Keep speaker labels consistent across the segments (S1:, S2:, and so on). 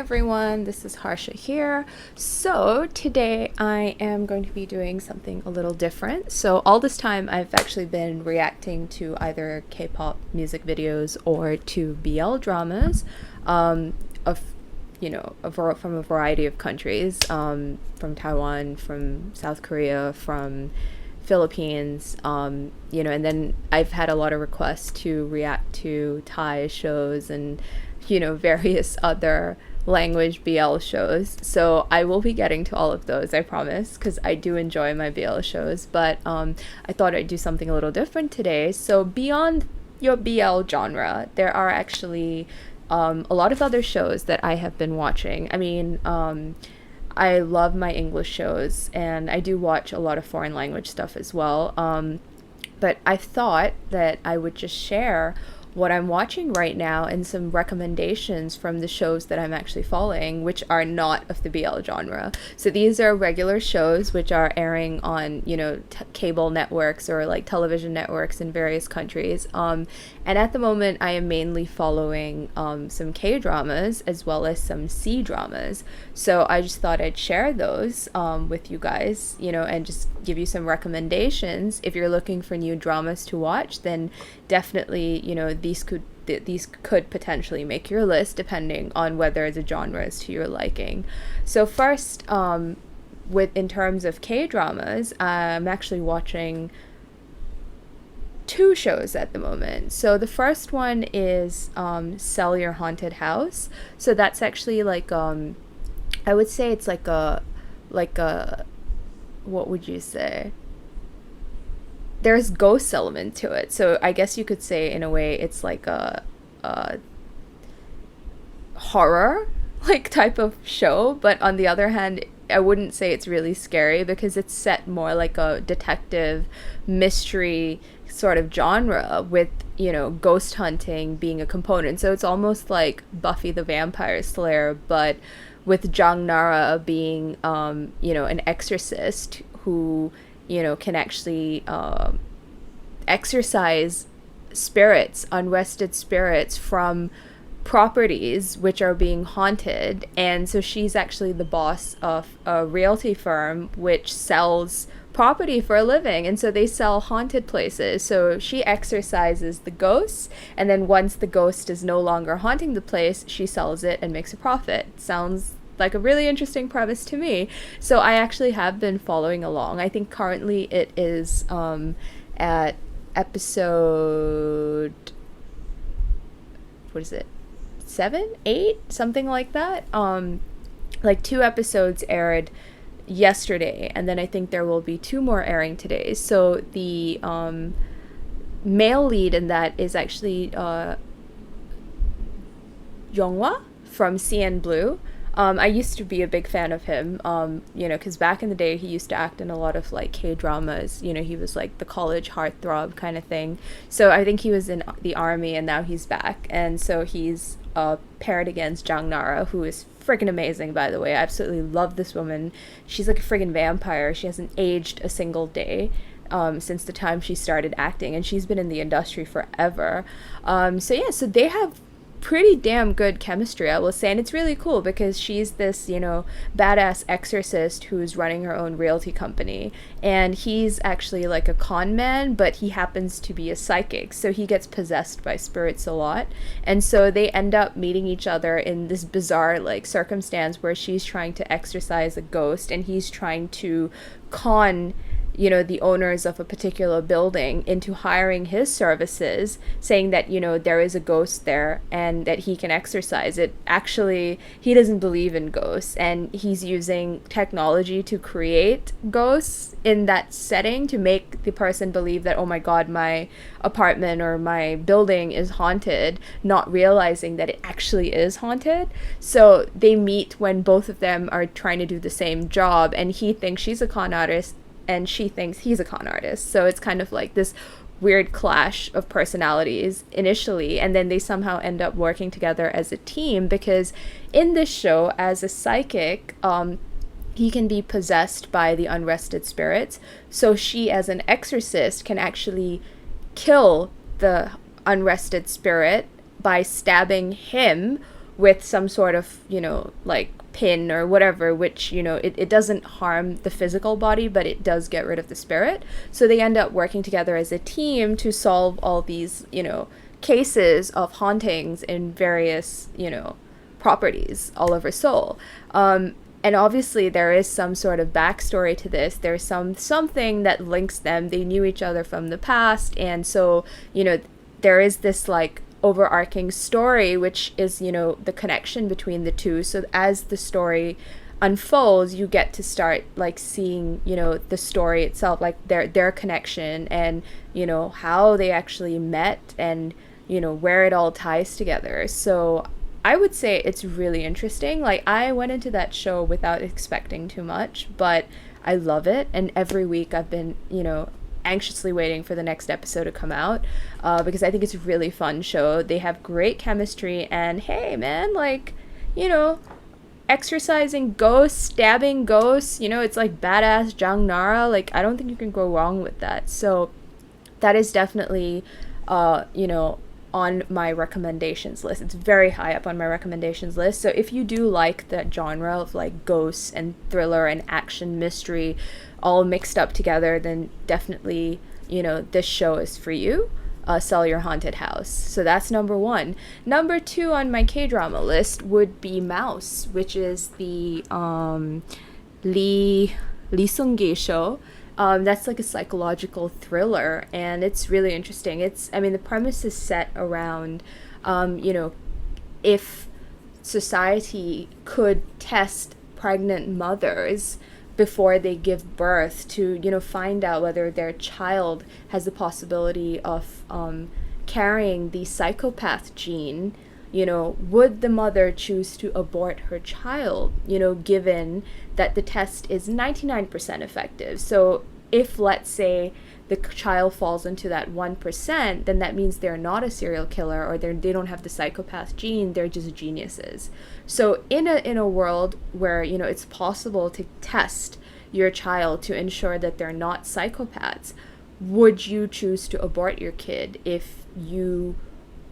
S1: everyone, this is Harsha here. So today I am going to be doing something a little different. So all this time I've actually been reacting to either K-pop music videos or to BL dramas of from a variety of countries, from Taiwan, from South Korea, from Philippines, and then I've had a lot of requests to react to Thai shows and various other language BL shows. So I will be getting to all of those, I promise, because I do enjoy my BL shows. But I thought I'd do something a little different today. So beyond your BL genre, there are actually a lot of other shows that I have been watching. I mean, I love my English shows, and I do watch a lot of foreign language stuff as well. But I thought that I would just share what I'm watching right now and some recommendations from the shows that I'm actually following, which are not of the BL genre. So these are regular shows which are airing on, cable networks or like television networks in various countries. And at the moment, I am mainly following some K-dramas as well as some C-dramas. So I just thought I'd share those with you guys, and just give you some recommendations. If you're looking for new dramas to watch, then definitely, these could potentially make your list depending on whether the genre is to your liking. So first, in terms of K-dramas, I'm actually watching two shows at the moment. So the first one is Sell Your Haunted House. So that's actually like I would say it's like a what would you say? There's ghost element to it. So I guess you could say in a way it's like a horror like type of show, but on the other hand, I wouldn't say it's really scary because it's set more like a detective mystery sort of genre with, ghost hunting being a component. So it's almost like Buffy the Vampire Slayer, but with Jang Nara being, an exorcist who, can actually exorcise spirits, unrested spirits from properties which are being haunted. And so she's actually the boss of a realty firm which sells property for a living, and so they sell haunted places. So she exorcises the ghosts, and then once the ghost is no longer haunting the place, she sells it and makes a profit. Sounds like a really interesting premise to me. So I actually have been following along. I think currently it is at episode, what is it, 7, 8, something like that. Like 2 episodes aired yesterday, and then I think there will be 2 more airing today. So the male lead in that is actually Yonghwa from CN Blue. I used to be a big fan of him, because back in the day he used to act in a lot of like K-dramas. He was like the college heartthrob kind of thing. So I think he was in the army and now he's back. And so he's paired against Jang Nara, who is freaking amazing, by the way. I absolutely love this woman. She's like a friggin' vampire. She hasn't aged a single day since the time she started acting, and she's been in the industry forever. So they have pretty damn good chemistry, I will say, and it's really cool because she's this, badass exorcist who's running her own realty company, and he's actually like a con man, but he happens to be a psychic, so he gets possessed by spirits a lot, and so they end up meeting each other in this bizarre like circumstance where she's trying to exorcise a ghost and he's trying to con the owners of a particular building into hiring his services, saying that, there is a ghost there and that he can exorcise it. Actually, he doesn't believe in ghosts, and he's using technology to create ghosts in that setting to make the person believe that, oh my God, my apartment or my building is haunted, not realizing that it actually is haunted. So they meet when both of them are trying to do the same job, and he thinks she's a con artist and she thinks he's a con artist. So it's kind of like this weird clash of personalities initially, and then they somehow end up working together as a team because in this show, as a psychic, he can be possessed by the unrested spirits. So she, as an exorcist, can actually kill the unrested spirit by stabbing him with some sort of, like pin or whatever, which, it doesn't harm the physical body, but it does get rid of the spirit. So they end up working together as a team to solve all these, cases of hauntings in various, properties all over Seoul. And obviously there is some sort of backstory to this. There's something that links them. They knew each other from the past, and so, there is this like overarching story, which is, the connection between the two. So as the story unfolds, you get to start like seeing, the story itself, like their connection, and, how they actually met, and, where it all ties together. So I would say it's really interesting. Like, I went into that show without expecting too much, but I love it. And every week I've been, anxiously waiting for the next episode to come out, because I think it's a really fun show. They have great chemistry, and hey, man, like, exercising ghosts, stabbing ghosts, it's like badass Jang Nara. Like, I don't think you can go wrong with that. So that is definitely, on my recommendations list. It's very high up on my recommendations list. So if you do like that genre of like ghosts and thriller and action mystery all mixed up together, then definitely, this show is for you. Sell Your Haunted House. So that's number 1. Number 2 on my K-drama list would be Mouse, which is the Lee Sung-gi show. That's like a psychological thriller, and it's really interesting. The premise is set around, if society could test pregnant mothers before they give birth to, find out whether their child has the possibility of carrying the psychopath gene, would the mother choose to abort her child, given that the test is 99% effective. So if, let's say, the child falls into that 1%, then that means they're not a serial killer, or they don't have the psychopath gene, they're just geniuses. So in a world where, it's possible to test your child to ensure that they're not psychopaths, would you choose to abort your kid if you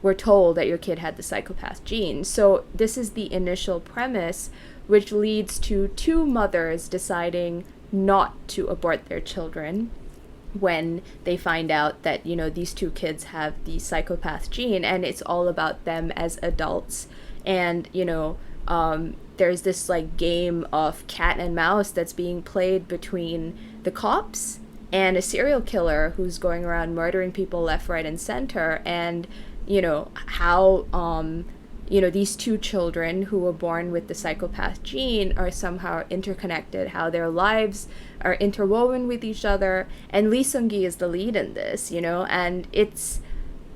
S1: were told that your kid had the psychopath gene? So this is the initial premise, which leads to 2 mothers deciding not to abort their children when they find out that, these 2 kids have the psychopath gene, and it's all about them as adults. And, there's this like game of cat and mouse that's being played between the cops and a serial killer who's going around murdering people left, right, and center. And, how, these 2 children who were born with the psychopath gene are somehow interconnected, how their lives are interwoven with each other. And Lee Sung-gi is the lead in this, and it's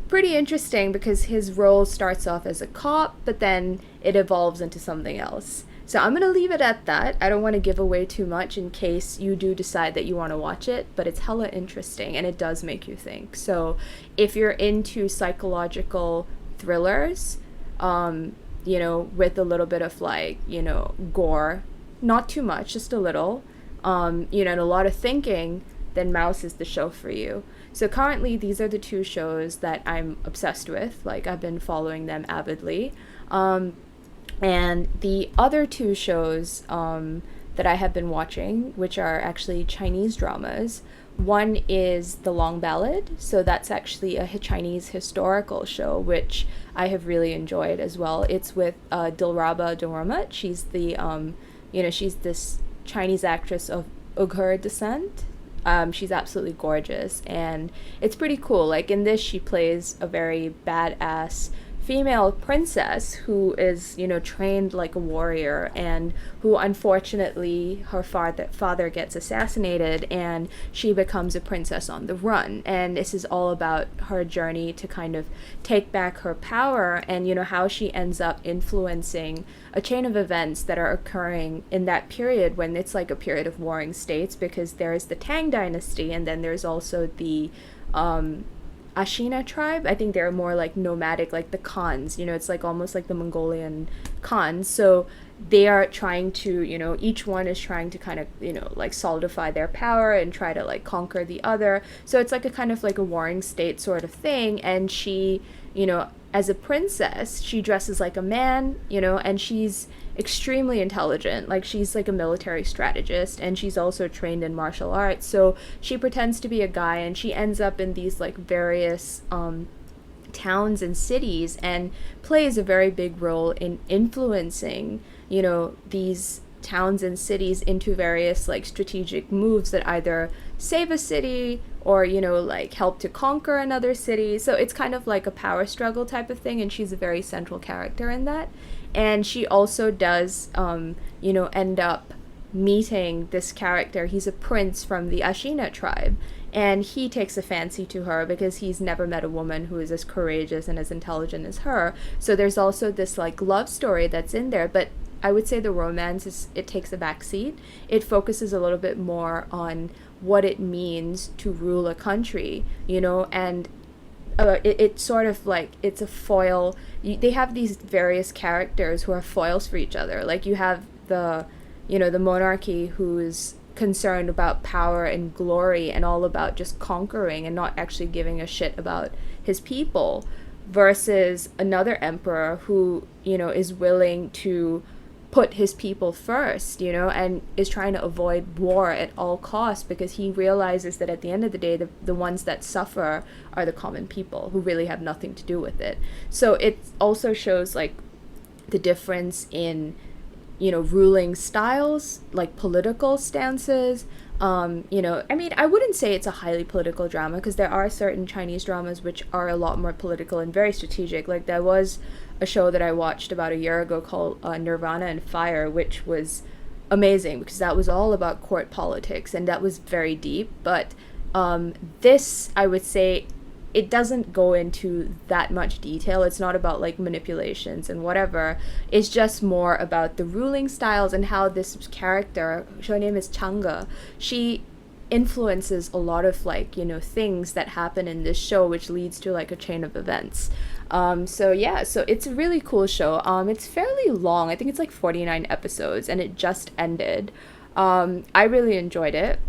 S1: pretty interesting because his role starts off as a cop, but then it evolves into something else. So I'm going to leave it at that. I don't want to give away too much in case you do decide that you want to watch it, but it's hella interesting and it does make you think. So if you're into psychological thrillers, with a little bit of like, gore, not too much, just a little, and a lot of thinking, then Mouse is the show for you. So currently these are the 2 shows that I'm obsessed with. Like, I've been following them avidly. And the other 2 shows that I have been watching, which are actually Chinese dramas. One is The Long Ballad. So that's actually a Chinese historical show, which I have really enjoyed as well. It's with Dilraba Doramat. She's the, she's this Chinese actress of Uyghur descent. She's absolutely gorgeous, and it's pretty cool. Like, in this, she plays a very badass female princess who is, trained like a warrior, and who unfortunately her father gets assassinated, and she becomes a princess on the run. And this is all about her journey to kind of take back her power, and how she ends up influencing a chain of events that are occurring in that period, when it's like a period of warring states, because there is the Tang dynasty, and then there's also the Ashina tribe. I think they're more like nomadic, like the Khans, it's like almost like the Mongolian Khans. So they are trying to, each one is trying to kind of, like solidify their power and try to like conquer the other. So it's like a kind of like a warring state sort of thing. And she, as a princess, she dresses like a man, and she's extremely intelligent. Like, she's like a military strategist, and she's also trained in martial arts. So she pretends to be a guy, and she ends up in these like various towns and cities, and plays a very big role in influencing, these towns and cities into various like strategic moves that either save a city or like help to conquer another city. So it's kind of like a power struggle type of thing, and she's a very central character in that. And she also does end up meeting this character. He's a prince from the Ashina tribe, and he takes a fancy to her because he's never met a woman who is as courageous and as intelligent as her. So there's also this like love story that's in there, but I would say the romance it takes a back seat. It focuses a little bit more on what it means to rule a country, and it's sort of like it's a foil. They have these various characters who are foils for each other. Like, you have the monarchy, who's concerned about power and glory and all about just conquering and not actually giving a shit about his people, versus another emperor who is willing to put his people first, and is trying to avoid war at all costs, because he realizes that at the end of the day, the ones that suffer are the common people who really have nothing to do with it. So it also shows like the difference in ruling styles, like political stances. I mean, I wouldn't say it's a highly political drama, because there are certain Chinese dramas which are a lot more political and very strategic. Like, there was a show that I watched about a year ago called Nirvana and Fire, which was amazing because that was all about court politics, and that was very deep. But this, I would say, it doesn't go into that much detail. It's not about like manipulations and whatever. It's just more about the ruling styles and how this character, her name is Chang'e, she influences a lot of like things that happen in this show, which leads to like a chain of events. So it's a really cool show. It's fairly long. I think it's like 49 episodes, and it just ended. I really enjoyed it.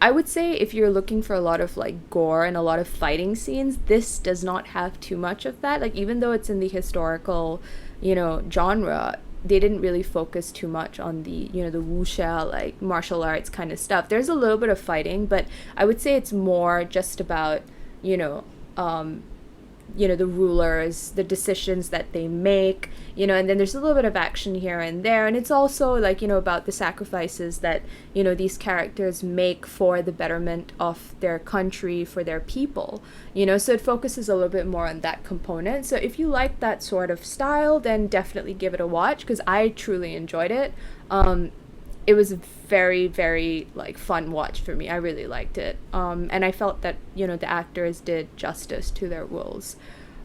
S1: I would say if you're looking for a lot of like gore and a lot of fighting scenes, this does not have too much of that. Like, even though it's in the historical, genre, they didn't really focus too much on the, the wuxia, like martial arts kind of stuff. There's a little bit of fighting, but I would say it's more just about, the rulers, the decisions that they make, and then there's a little bit of action here and there. And it's also like, about the sacrifices that, these characters make for the betterment of their country, for their people, so it focuses a little bit more on that component. So if you like that sort of style, then definitely give it a watch, because I truly enjoyed it. It was a very, very like fun watch for me. I really liked it. And I felt that, the actors did justice to their roles.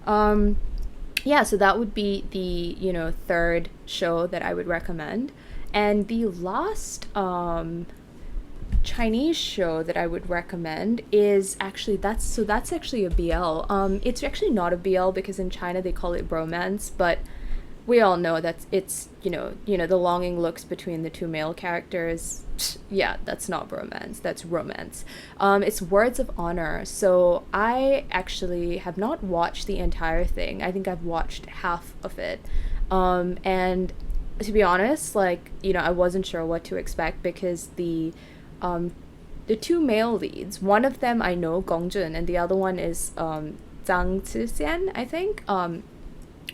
S1: So that would be the, third show that I would recommend. And the last Chinese show that I would recommend is actually that's actually a BL. It's actually not a BL because in China they call it bromance, but we all know that it's the longing looks between the two male characters. Yeah, that's not bromance, that's romance. It's Words of Honor. So I actually have not watched the entire thing. I think I've watched half of it. And to be honest, like, I wasn't sure what to expect, because the two male leads, one of them I know, Gongjun, and the other one is Zhang Zixian, I think.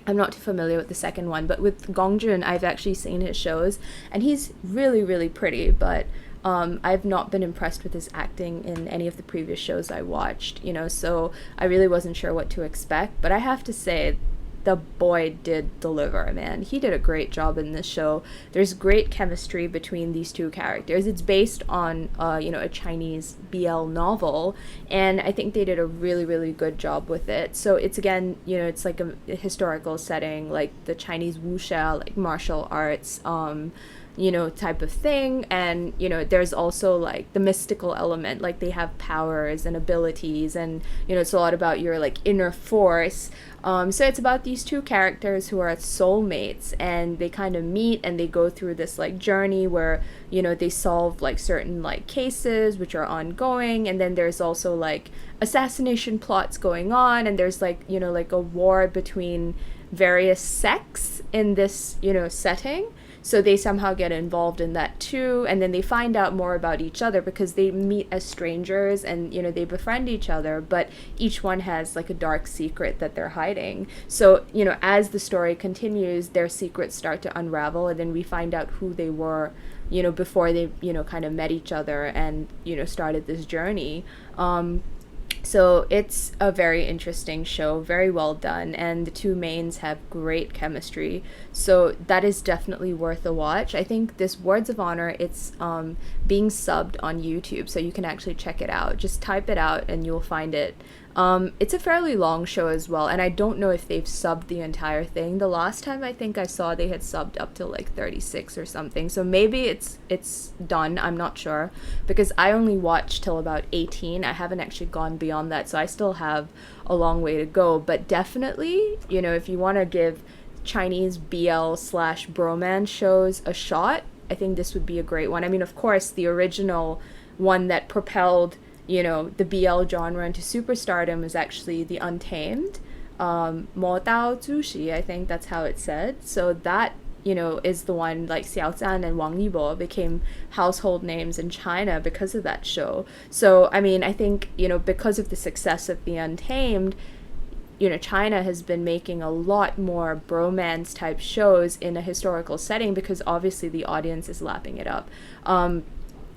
S1: I'm not too familiar with the second one, but with Gongjun, I've actually seen his shows, and he's really, really pretty, but I've not been impressed with his acting in any of the previous shows I watched, so I really wasn't sure what to expect. But I have to say, the boy did deliver, man. He did a great job in this show. There's great chemistry between these two characters. It's based on, a Chinese BL novel, and I think they did a really, really good job with it. So it's, again, it's like a historical setting, like the Chinese wuxia, like martial arts, you know, type of thing. And, you know, there's also like the mystical element, like they have powers and abilities, and, you know, it's a lot about your like inner force. So it's about these two characters who are soulmates, and they kind of meet and they go through this like journey where, you know, they solve like certain like cases which are ongoing, and then there's also like assassination plots going on, and there's like, you know, like a war between various sects in this, you know, setting. So they somehow get involved in that too, and then they find out more about each other because they meet as strangers, and, you know, they befriend each other, but each one has like a dark secret that they're hiding. So, you know, as the story continues, their secrets start to unravel, and then we find out who they were, you know, before they, you know, kind of met each other and, you know, started this journey. So it's a very interesting show, very well done, and the two mains have great chemistry. So that is definitely worth a watch. I think this Words of Honor, it's being subbed on YouTube, so you can actually check it out. Just type it out and you'll find it. It's a fairly long show as well, and I don't know if they've subbed the entire thing. The last time I think I saw, they had subbed up to like 36 or something, so maybe it's done. I'm not sure, because I only watched till about 18. I haven't actually gone beyond that, so I still have a long way to go. But definitely, you know, if you want to give Chinese BL/bromance shows a shot, I think this would be a great one. I mean, of course, the original one that propelled, you know, the BL genre into superstardom is actually The Untamed. Mo Dao Zushi, I think that's how it's said. So that, you know, is the one, like Xiao Zhan and Wang Yibo became household names in China because of that show. So, I mean, I think, you know, because of the success of The Untamed, you know, China has been making a lot more bromance type shows in a historical setting because obviously the audience is lapping it up.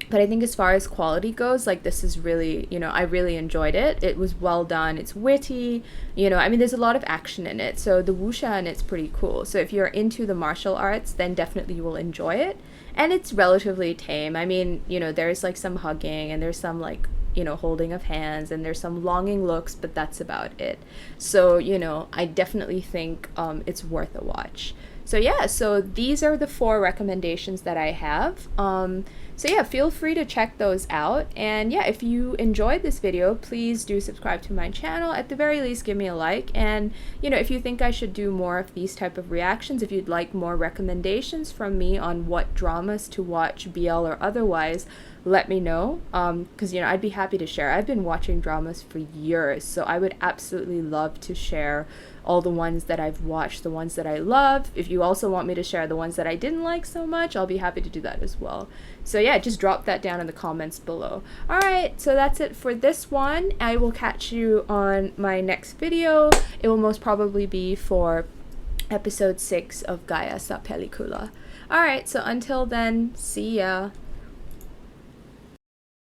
S1: But I think as far as quality goes, like, this is really, you know, I really enjoyed it. It was well done. It's witty. You know, I mean, there's a lot of action in it. So the wuxia in it's pretty cool. So if you're into the martial arts, then definitely you will enjoy it. And it's relatively tame. I mean, you know, there's like some hugging and there's some like, you know, holding of hands and there's some longing looks, but that's about it. So, you know, I definitely think it's worth a watch. So yeah, so these are the 4 recommendations that I have. So yeah, feel free to check those out. And yeah, if you enjoyed this video, please do subscribe to my channel. At the very least, give me a like. And, you know, if you think I should do more of these type of reactions, if you'd like more recommendations from me on what dramas to watch, BL or otherwise, let me know. Because, you know, I'd be happy to share. I've been watching dramas for years, so I would absolutely love to share all the ones that I've watched, the ones that I love. If you also want me to share the ones that I didn't like so much, I'll be happy to do that as well. So yeah, just drop that down in the comments below. Alright, so that's it for this one. I will catch you on my next video. It will most probably be for episode 6 of Gaia sa Pelicula. Alright, so until then, see ya.